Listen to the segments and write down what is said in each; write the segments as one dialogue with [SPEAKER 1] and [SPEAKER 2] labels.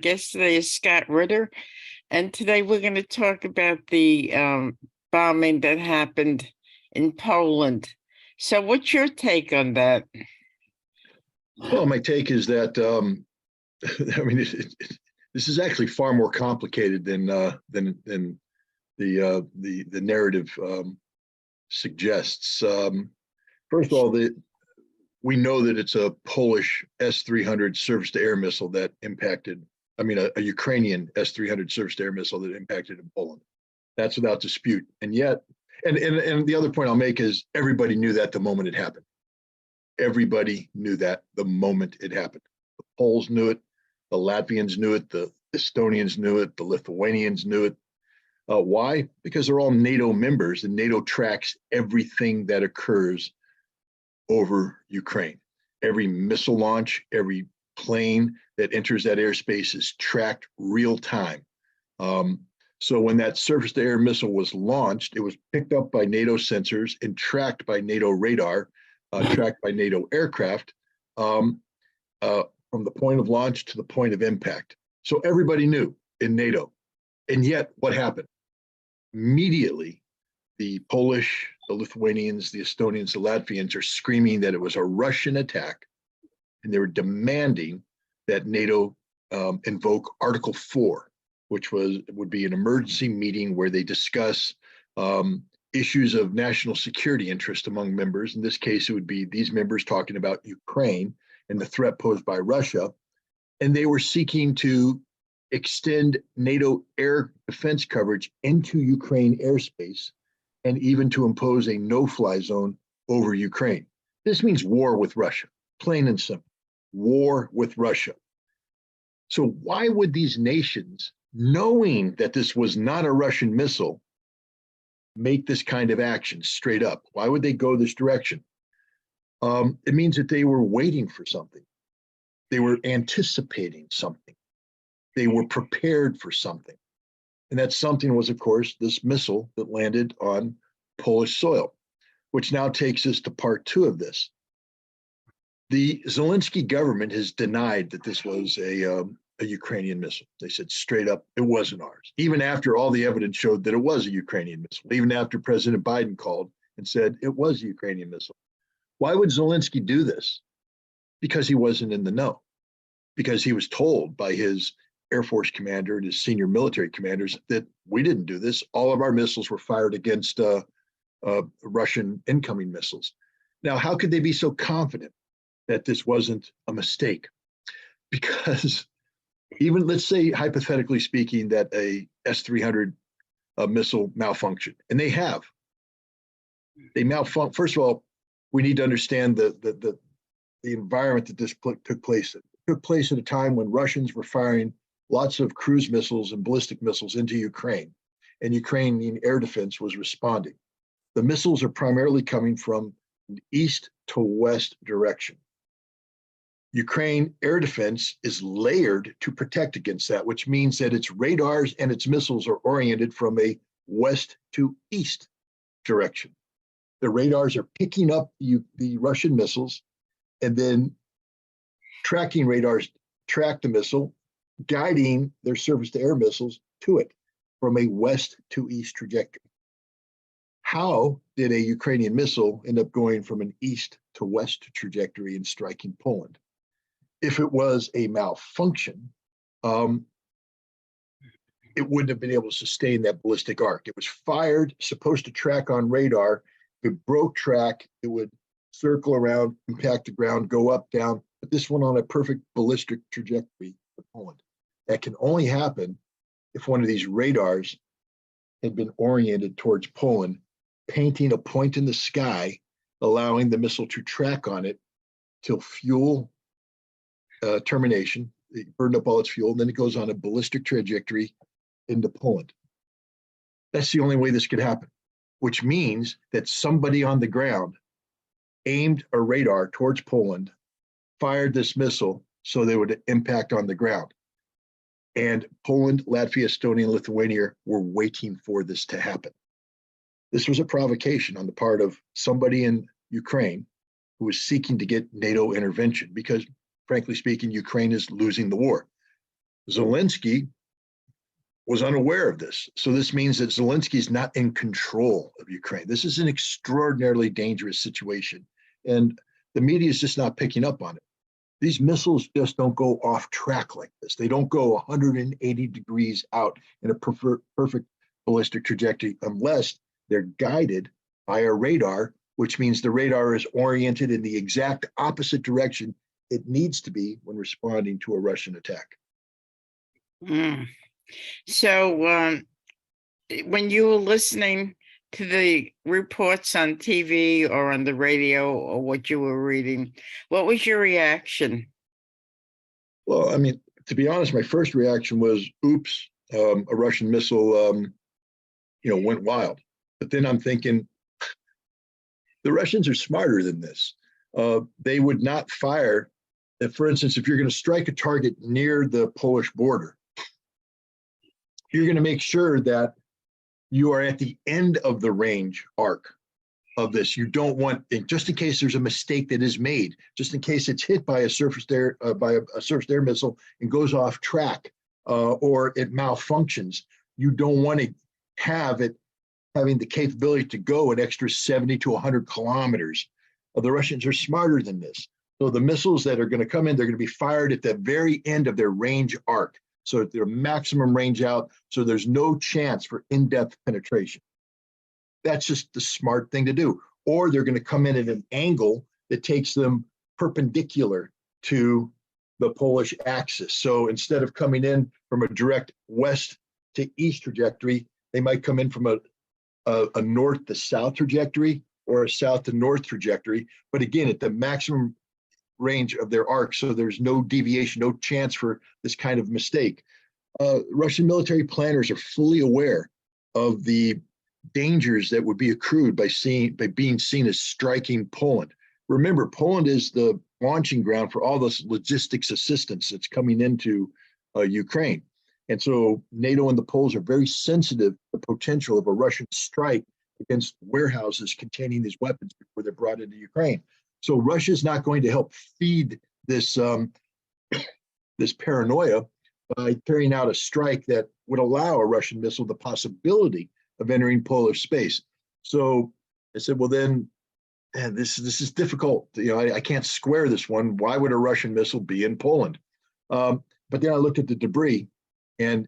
[SPEAKER 1] guest today is Scott Ritter, and today we're going to talk about the bombing that happened in Poland. So what's your take on that?
[SPEAKER 2] Well, my take is that I mean, this is actually far more complicated than the narrative suggests. First of all, we know that it's a Polish S-300 surface-to-air missile that impacted. I mean, a Ukrainian S-300 surface-to-air missile that impacted in Poland. That's without dispute. And yet, and the other point I'll make is everybody knew that the moment it happened. Everybody knew that the moment it happened. The Poles knew it, the Latvians knew it, the Estonians knew it, the Lithuanians knew it. Why? Because they're all NATO members, and NATO tracks everything that occurs over Ukraine. Every missile launch, every plane that enters that airspace is tracked real time. So when that surface-to-air missile was launched, it was picked up by NATO sensors and tracked by NATO radar, tracked by NATO aircraft from the point of launch to the point of impact. So everybody knew in NATO. And yet, what happened? Immediately, the Polish, the Lithuanians, the Estonians, the Latvians are screaming that it was a Russian attack, and they were demanding that NATO invoke Article 4, which would be an emergency meeting where they discuss issues of national security interest among members. In this case, it would be these members talking about Ukraine and the threat posed by Russia, and they were seeking to extend NATO air defense coverage into Ukraine airspace, and even to impose a no-fly zone over Ukraine. This means war with Russia, plain and simple, war with Russia. So why would these nations, knowing that this was not a Russian missile, make this kind of action straight up? Why would they go this direction? It means that they were waiting for something. They were anticipating something. They were prepared for something. And that something was, of course, this missile that landed on Polish soil, which now takes us to part two of this. The Zelensky government has denied that this was a Ukrainian missile. They said straight up, it wasn't ours, even after all the evidence showed that it was a Ukrainian missile, even after President Biden called and said it was a Ukrainian missile. Why would Zelensky do this? Because he wasn't in the know, because he was told by his Air Force commander and his senior military commanders that we didn't do this. All of our missiles were fired against Russian incoming missiles. Now, how could they be so confident that this wasn't a mistake? Because even, let's say, hypothetically speaking, that a S-300 missile malfunctioned, and they have. They malfunction. First of all, we need to understand the environment that this took place in. It took place at a time when Russians were firing lots of cruise missiles and ballistic missiles into Ukraine, and Ukrainian air defense was responding. The missiles are primarily coming from an east to west direction. Ukraine air defense is layered to protect against that, which means that its radars and its missiles are oriented from a west to east direction. The radars are picking up the Russian missiles, and then tracking radars track the missile, guiding their surface-to-air missiles to it from a west to east trajectory. How did a Ukrainian missile end up going from an east to west trajectory and striking Poland? If it was a malfunction, it wouldn't have been able to sustain that ballistic arc. It was fired, supposed to track on radar. If it broke track, it would circle around, impact the ground, go up, down, but this went on a perfect ballistic trajectory for Poland. That can only happen if one of these radars had been oriented towards Poland, painting a point in the sky, allowing the missile to track on it till fuel termination. It burned up all its fuel, and then it goes on a ballistic trajectory into Poland. That's the only way this could happen, which means that somebody on the ground aimed a radar towards Poland, fired this missile so they would impact on the ground. And Poland, Latvia, Estonia, and Lithuania were waiting for this to happen. This was a provocation on the part of somebody in Ukraine who was seeking to get NATO intervention because, frankly speaking, Ukraine is losing the war. Zelensky was unaware of this. So this means that Zelensky is not in control of Ukraine. This is an extraordinarily dangerous situation. And the media is just not picking up on it. These missiles just don't go off track like this. They don't go 180 degrees out in a perfect ballistic trajectory unless they're guided by a radar, which means the radar is oriented in the exact opposite direction it needs to be when responding to a Russian attack.
[SPEAKER 1] Mm. So when you were listening to the reports on TV or on the radio or what you were reading, what was your reaction?
[SPEAKER 2] Well, I mean, to be honest, my first reaction was, oops, a Russian missile, went wild. But then I'm thinking, the Russians are smarter than this. They would not fire, for instance, if you're going to strike a target near the Polish border, you're going to make sure that you are at the end of the range arc of this. You don't want, just in case there's a mistake that is made, just in case it's hit by a surface air missile and goes off track, or it malfunctions. You don't want to have it having the capability to go an extra 70 to 100 kilometers. The Russians are smarter than this. So the missiles that are going to come in, they're going to be fired at the very end of their range arc. So at their maximum range out, so there's no chance for in-depth penetration. That's just the smart thing to do. Or they're going to come in at an angle that takes them perpendicular to the Polish axis. So instead of coming in from a direct west to east trajectory, they might come in from a north to south trajectory or a south to north trajectory. But again, at the maximum range of their arc, so there's no deviation, no chance for this kind of mistake. Russian military planners are fully aware of the dangers that would be accrued by being seen as striking Poland. Remember, Poland is the launching ground for all this logistics assistance that's coming into Ukraine. And so NATO and the Poles are very sensitive to the potential of a Russian strike against warehouses containing these weapons before they're brought into Ukraine. So Russia's not going to help feed this this paranoia by carrying out a strike that would allow a Russian missile the possibility of entering Polish space. So I said, well, then, man, this is difficult. I can't square this one. Why would a Russian missile be in Poland? But then I looked at the debris, and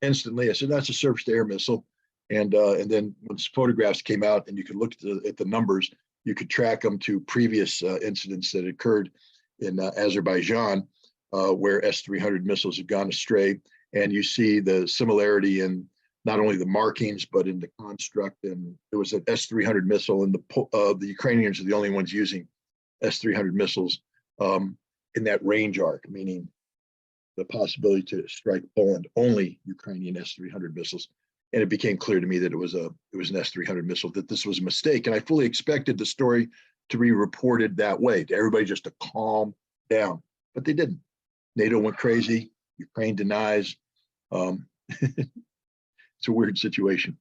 [SPEAKER 2] instantly I said, that's a surface-to-air missile. And then when photographs came out and you could look at the numbers, you could track them to previous incidents that occurred in Azerbaijan, where S-300 missiles have gone astray. And you see the similarity in not only the markings, but in the construct. And there was an S-300 missile, and the Ukrainians are the only ones using S-300 missiles in that range arc, meaning the possibility to strike Poland, only Ukrainian S-300 missiles. And it became clear to me that it was an S-300 missile, that this was a mistake. And I fully expected the story to be reported that way, to everybody just to calm down. But they didn't. NATO went crazy. Ukraine denies. It's a weird situation.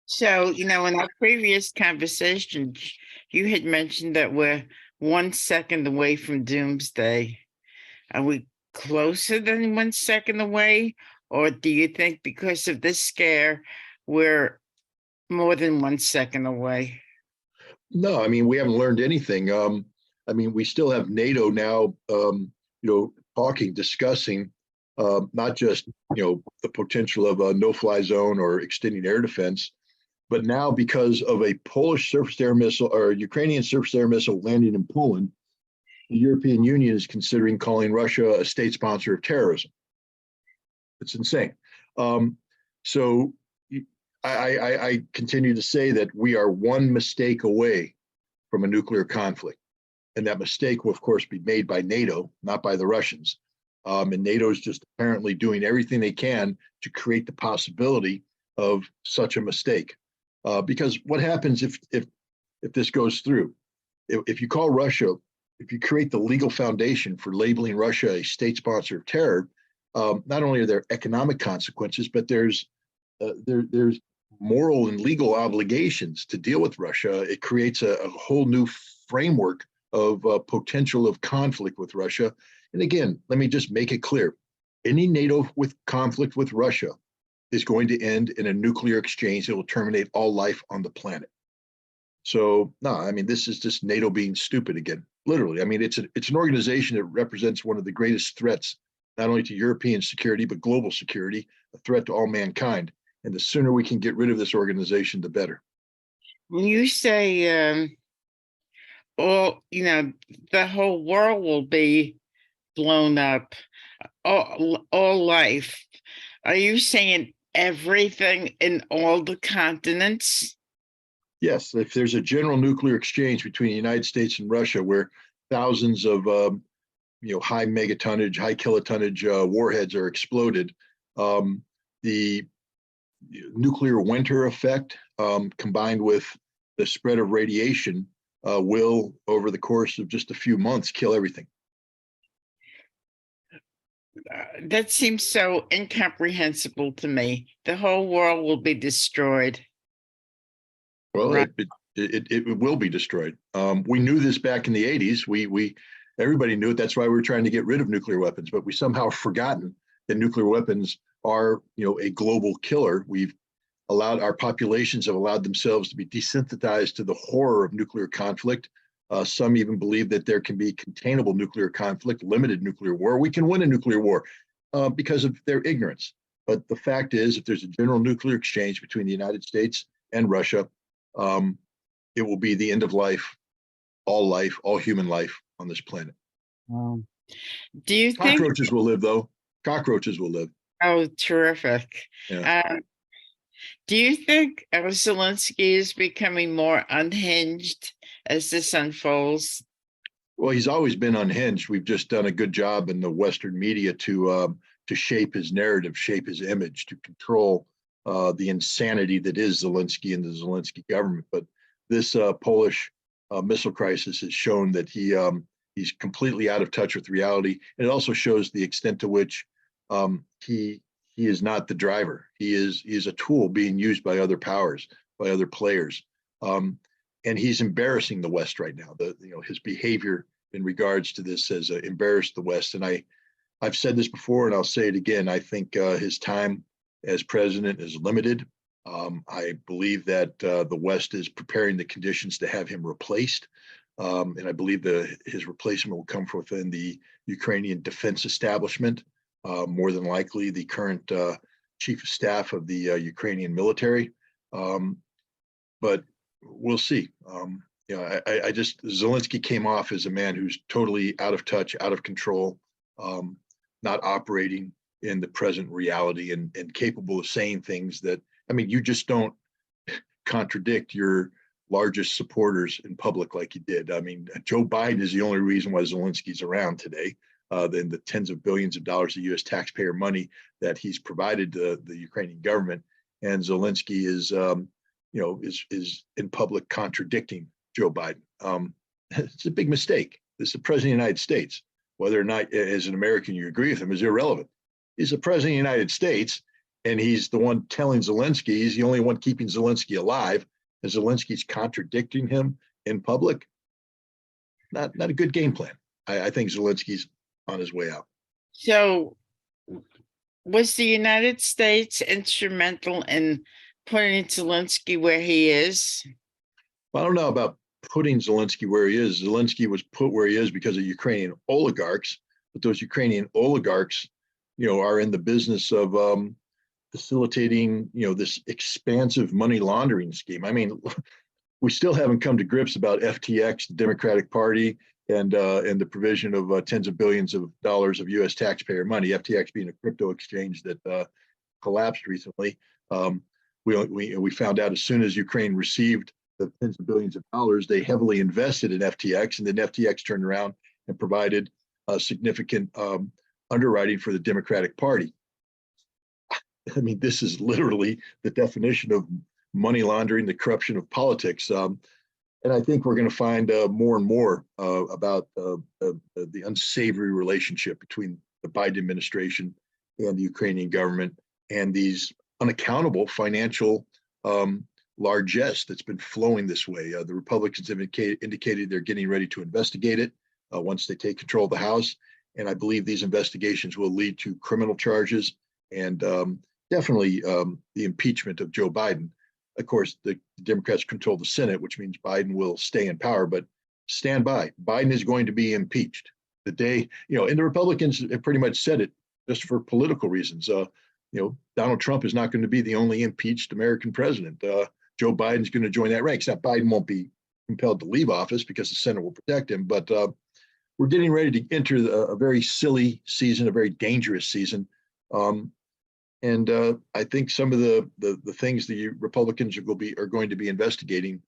[SPEAKER 1] So, in our previous conversation, you had mentioned that we're 1 second away from doomsday. Are we closer than 1 second away? Or do you think because of this scare, we're more than 1 second away?
[SPEAKER 2] No, I mean, we haven't learned anything. I mean, we still have NATO now, discussing not just, the potential of a no-fly zone or extending air defense, but now because of a Polish surface-to-air missile or Ukrainian surface-to-air missile landing in Poland, the European Union is considering calling Russia a state sponsor of terrorism. It's insane. So I continue to say that we are one mistake away from a nuclear conflict. And that mistake will, of course, be made by NATO, not by the Russians. And NATO is just apparently doing everything they can to create the possibility of such a mistake. Because what happens if this goes through? If you call Russia, if you create the legal foundation for labeling Russia a state sponsor of terror, not only are there economic consequences, but there's moral and legal obligations to deal with Russia. It creates a whole new framework of potential of conflict with Russia. And again, let me just make it clear. any NATO with conflict with Russia is going to end in a nuclear exchange that will terminate all life on the planet. So no, I mean, this is just NATO being stupid again. Literally, I mean, it's an organization that represents one of the greatest threats, not only to European security but global security, a threat to all mankind. And the sooner we can get rid of this organization, the better.
[SPEAKER 1] When you say all, the whole world will be blown up, all life, are you saying everything in all the continents?
[SPEAKER 2] Yes, if there's a general nuclear exchange between the United States and Russia, where thousands of high megatonnage, high kilotonnage warheads are exploded, the nuclear winter effect, combined with the spread of radiation, will, over the course of just a few months, kill everything.
[SPEAKER 1] That seems so incomprehensible to me. The whole world will be destroyed.
[SPEAKER 2] Well,
[SPEAKER 1] Right.
[SPEAKER 2] it will be destroyed. We knew this back in the 80s. Everybody knew it. That's why we were trying to get rid of nuclear weapons, but we somehow forgotten that nuclear weapons are, a global killer. Our populations have allowed themselves to be desensitized to the horror of nuclear conflict. Some even believe that there can be containable nuclear conflict, limited nuclear war. We can win a nuclear war because of their ignorance. But the fact is, if there's a general nuclear exchange between the United States and Russia, it will be the end of life, all human life on this planet.
[SPEAKER 1] Do you think?
[SPEAKER 2] Cockroaches will live, though. Cockroaches will live.
[SPEAKER 1] Oh, terrific.
[SPEAKER 2] Yeah.
[SPEAKER 1] Do you think Zelensky is becoming more unhinged as this unfolds?
[SPEAKER 2] Well, he's always been unhinged. We've just done a good job in the Western media to shape his narrative, shape his image, to control the insanity that is Zelensky and the Zelensky government. But this Polish missile crisis has shown that he's completely out of touch with reality. And it also shows the extent to which he is not the driver. He is a tool being used by other powers, by other players. And he's embarrassing the West right now. His behavior in regards to this has embarrassed the West. And I've said this before, and I'll say it again. I think his time as president is limited. I believe that the West is preparing the conditions to have him replaced. And I believe his replacement will come from within the Ukrainian defense establishment, more than likely the current chief of staff of the Ukrainian military. But we'll see. Zelensky came off as a man who's totally out of touch, out of control, not operating in the present reality, and capable of saying things that, you just don't contradict your largest supporters in public like you did. Joe Biden is the only reason why Zelensky's around today. Than the tens of billions of dollars of U.S. taxpayer money that he's provided to the Ukrainian government, and Zelensky is in public contradicting Joe Biden. It's a big mistake. This is the president of the United States. Whether or not, as an American, you agree with him is irrelevant. He's the president of the United States, and he's the one telling Zelensky, he's the only one keeping Zelensky alive, and Zelensky's contradicting him in public. Not a good game plan. I think Zelensky's on his way out.
[SPEAKER 1] So was the United States instrumental in putting Zelensky where he is?
[SPEAKER 2] Well, I don't know about putting Zelensky where he is. Zelensky was put where he is because of Ukrainian oligarchs, but those Ukrainian oligarchs, are in the business of facilitating, this expansive money laundering scheme. We still haven't come to grips about FTX, the Democratic Party, and the provision of tens of billions of dollars of U.S. taxpayer money. FTX being a crypto exchange that collapsed recently. We found out as soon as Ukraine received the tens of billions of dollars, they heavily invested in FTX, and then FTX turned around and provided significant underwriting for the Democratic Party. This is literally the definition of money laundering, the corruption of politics. And I think we're going to find more and more about the unsavory relationship between the Biden administration and the Ukrainian government, and these unaccountable financial largesse that's been flowing this way. The Republicans have indicated they're getting ready to investigate it once they take control of the House. And I believe these investigations will lead to criminal charges and definitely the impeachment of Joe Biden. Of course, the Democrats control the Senate, which means Biden will stay in power, but stand by. Biden is going to be impeached. The day, and the Republicans have pretty much said it just for political reasons. Donald Trump is not going to be the only impeached American president. Joe Biden's going to join that ranks. Now, Biden won't be compelled to leave office because the Senate will protect him, but we're getting ready to enter a very silly season, a very dangerous season. And I think some of the things the Republicans are going to be investigating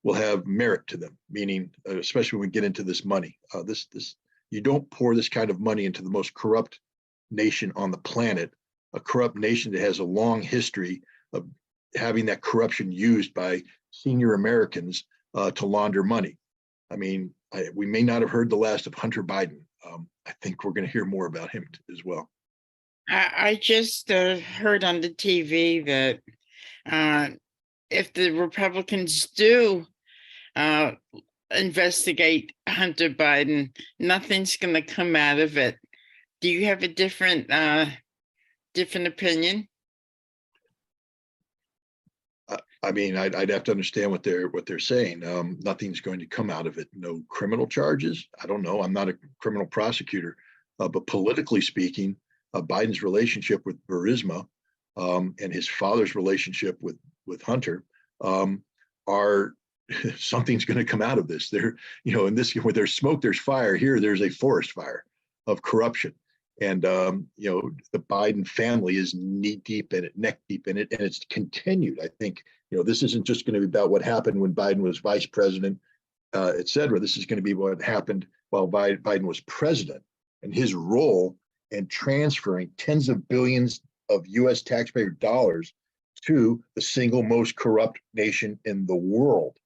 [SPEAKER 2] will have merit to them, meaning, especially when we get into this money. You don't pour this kind of money into the most corrupt nation on the planet, a corrupt nation that has a long history of having that corruption used by senior Americans to launder money. I mean, we may not have heard the last of Hunter Biden. I think we're going to hear more about him as well.
[SPEAKER 1] I just heard on the TV that if the Republicans do investigate Hunter Biden, nothing's going to come out of it. Do you have a different opinion?
[SPEAKER 2] I mean, I'd have to understand what they're saying. Nothing's going to come out of it. No criminal charges. I don't know. I'm not a criminal prosecutor, but politically speaking, Biden's relationship with Burisma and his father's relationship with Hunter are something's going to come out of this. In this, where there's smoke, there's fire. Here, there's a forest fire of corruption. And, the Biden family is knee deep in it, neck deep in it, and it's continued. I think, this isn't just going to be about what happened when Biden was vice president, et cetera. This is going to be what happened while Biden was president, and his role in transferring tens of billions of U.S. taxpayer dollars to the single most corrupt nation in the world,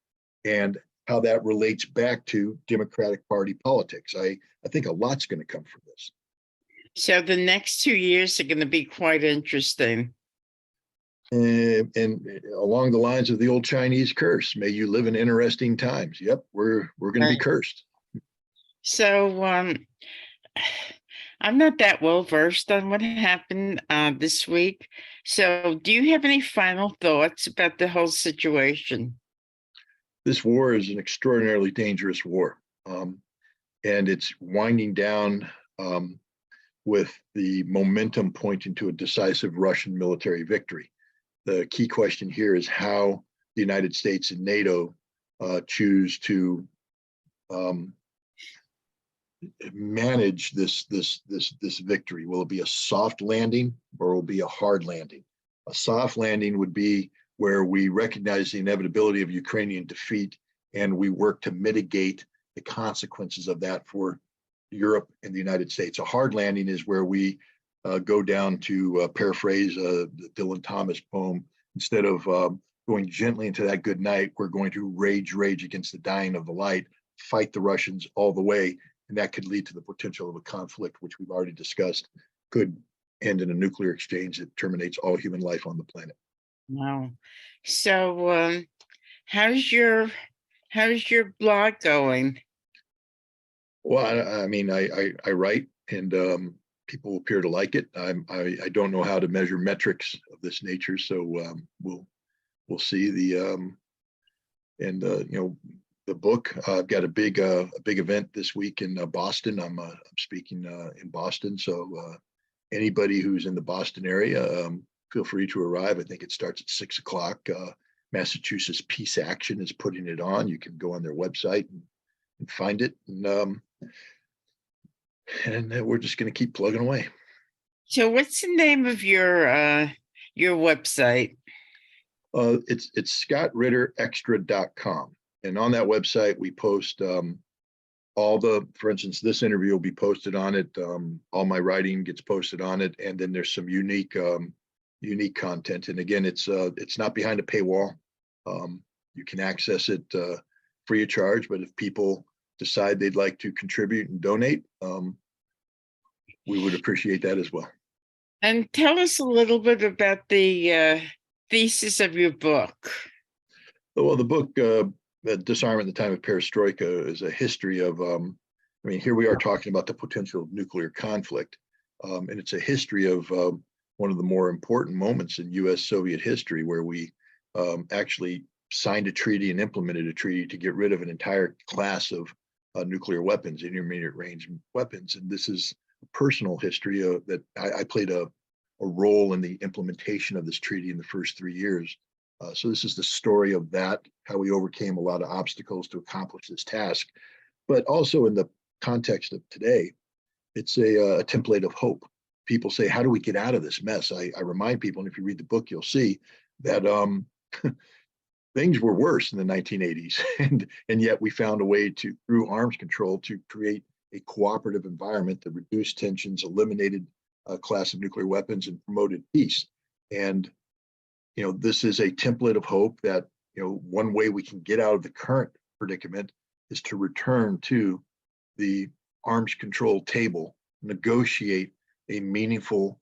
[SPEAKER 2] and how that relates back to Democratic Party politics. I think a lot's going to come from this.
[SPEAKER 1] So the next 2 years are going to be quite interesting.
[SPEAKER 2] And along the lines of the old Chinese curse, may you live in interesting times. Yep, we're going to be cursed.
[SPEAKER 1] So I'm not that well versed on what happened this week. So do you have any final thoughts about the whole situation?
[SPEAKER 2] This war is an extraordinarily dangerous war, and it's winding down with the momentum pointing to a decisive Russian military victory. The key question here is how the United States and NATO choose to manage this victory. Will it be a soft landing or will it be a hard landing? A soft landing would be where we recognize the inevitability of Ukrainian defeat and we work to mitigate the consequences of that for Europe and the United States. A hard landing is where we go down to paraphrase the Dylan Thomas poem. Instead of going gently into that good night, we're going to rage against the dying of the light, fight the Russians all the way. And that could lead to the potential of a conflict, which we've already discussed, could end in a nuclear exchange that terminates all human life on the planet.
[SPEAKER 1] Wow. So how's your blog going?
[SPEAKER 2] Well, I mean, I write and people appear to like it. I don't know how to measure metrics of this nature, so we'll see. The book. I've got a big event this week in Boston. I'm speaking in Boston, so anybody who's in the Boston area, feel free to arrive. I think it starts at 6 o'clock. Massachusetts Peace Action is putting it on. You can go on their website and find it, and we're just going to keep plugging away.
[SPEAKER 1] So what's the name of your website?
[SPEAKER 2] It's ScottRitterExtra.com. And on that website, we post for instance, this interview will be posted on it. All my writing gets posted on it. And then there's some unique content. And again, it's not behind a paywall. You can access it free of charge, but if people decide they'd like to contribute and donate, we would appreciate that as well.
[SPEAKER 1] And tell us a little bit about the thesis of your book.
[SPEAKER 2] Well, the book, Disarmament in the Time of Perestroika, is a history of I mean, here we are talking about the potential nuclear conflict. And it's a history of one of the more important moments in US-Soviet history, where we actually signed a treaty and implemented a treaty to get rid of an entire class of nuclear weapons, intermediate range weapons. And this is a personal history that I played a role in the implementation of this treaty in the first 3 years. So this is the story of that, how we overcame a lot of obstacles to accomplish this task. But also in the context of today, it's a template of hope. People say, how do we get out of this mess? I remind people, and if you read the book, you'll see that things were worse in the 1980s. And yet we found a way to, through arms control, to create a cooperative environment that reduced tensions, eliminated a class of nuclear weapons, and promoted peace. And this is a template of hope that, one way we can get out of the current predicament is to return to the arms control table, negotiate a meaningful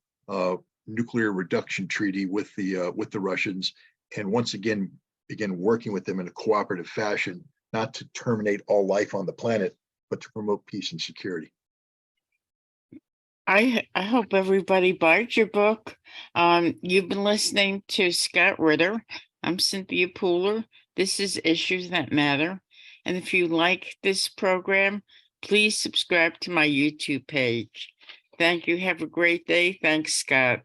[SPEAKER 2] nuclear reduction treaty with the Russians, and once again begin working with them in a cooperative fashion, not to terminate all life on the planet, but to promote peace and security.
[SPEAKER 1] I hope everybody buys your book. You've been listening to Scott Ritter. I'm Cynthia Pooler. This is Issues That Matter. And if you like this program, please subscribe to my YouTube page. Thank you. Have a great day. Thanks, Scott.